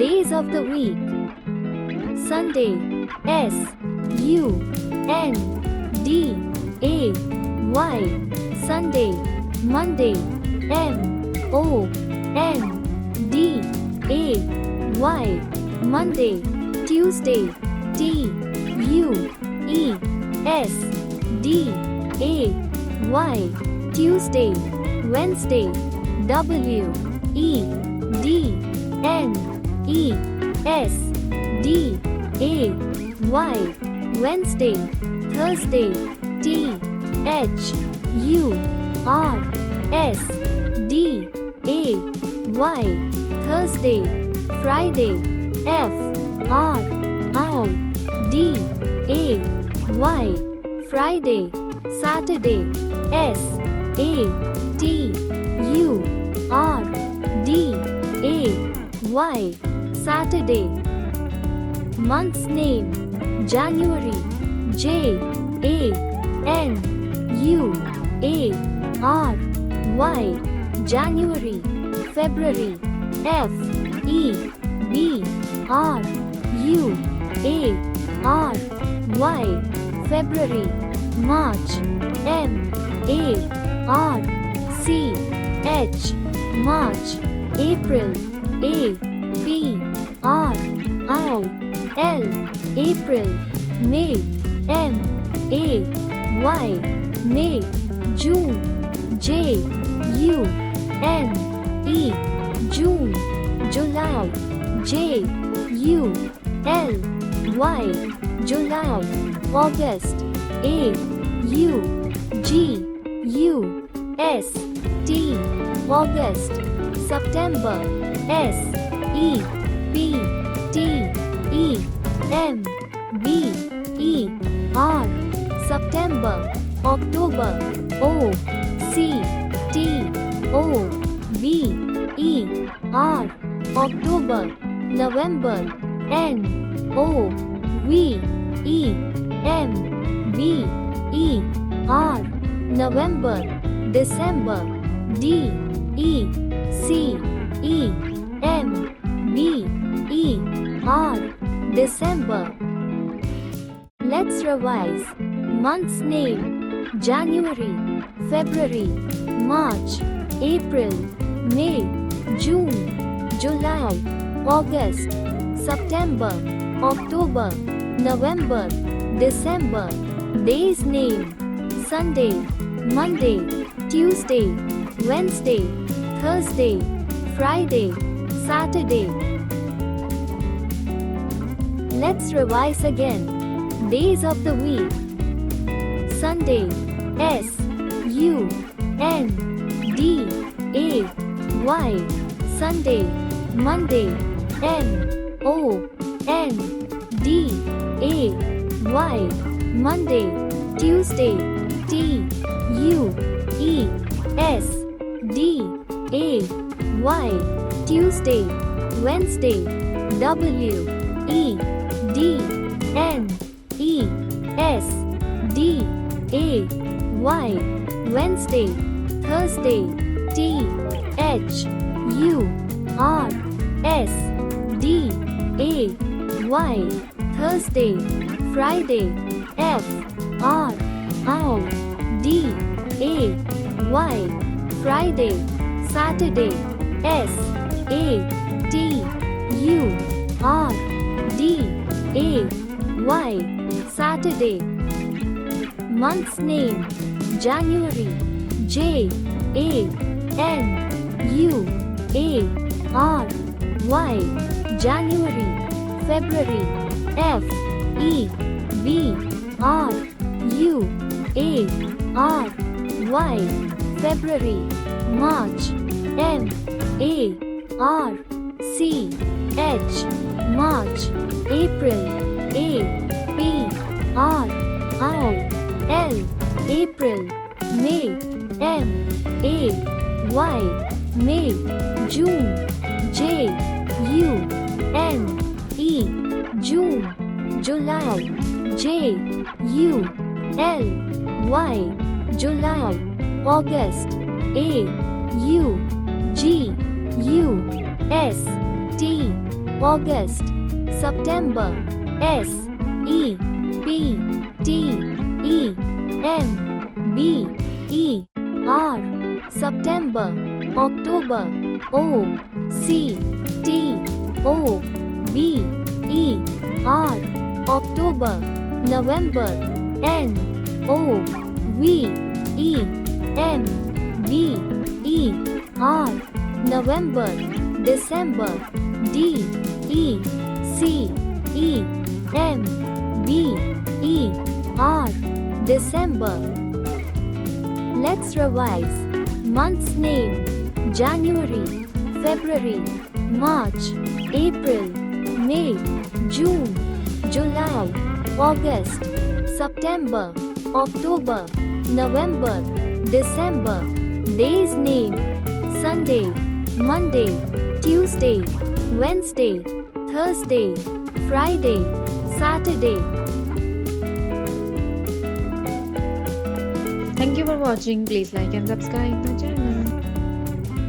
Days of the week: Sunday, S-U-N-D-A-Y, Sunday. Monday, M-O-N-D-A-Y, Monday. Tuesday, T-U-E-S-D-A-Y, Tuesday. Wednesday, W-E-D-N-E-S-D-A-Y, Wednesday. Thursday, T-H-U-R-S-D-A-Y, Thursday. Friday, F-R-I-D-A-Y, Friday. Saturday, S-A-T-U-R-D-A-Y, Saturday. Month's name: January, J-A-N-U-A-R-Y, January. February, F-E-B-R-U-A-R-Y, February. March, M-A-R-C-H, March. April, A-P-R-I-L, April. May, M-A-Y, May. June, J-U-N-E, June. July, J-U-L-Y, July. August, A-U-G-U-S-T, August. September, S-E-P-T-E-M-B-E-R, September. October, O-C-T-O-B-E-R, October. November, N-O-V-E-M-B-E-R, November. December, D-E-C-E-M-B-E-R, December. Let's revise. Month's name: January, February, March, April, May, June, July, August, September, October, November, December. Days name: Sunday, Monday, Tuesday, Wednesday, Thursday, Friday, Saturday. Let's revise again. Days of the week: Sunday, S-U-N-D-A-Y, Sunday. Monday, M-O-N-D-A-Y, Monday. Tuesday, T-U-E-S-D-A-Y, Tuesday. Wednesday, W-E-D-N-E-S-D-A-Y, Wednesday. Thursday, T-H-U-R-S-D-A-Y, Thursday. Friday, F-R-I-D-A-Y, Friday. Saturday, S-A-T-U-R-D-A-Y, Saturday. Month's name: January, J-A-N-U-A-R-Y, January. February, F-E-B-R-U-A-R-Y, February. March, M-A-R-C-H, March. April, A-P-R-I-L, April. May, M-A-Y, May. June, J-U-N-E, June. July, J-U-L-Y, July. August, A-U-G-U-S-T, August, September, S E P T E M B E R, September, October, O C T O B E R, October, November, N O V E M B E R, November, December, D E C E M B E R, December. Let's revise. Month's name: January, February, March, April, May, June, July, August, September, October, November, December. Days name: Sunday, Monday, Tuesday, Wednesday, Thursday, Friday, Saturday. Thank you for watching. Please like and subscribe my channel.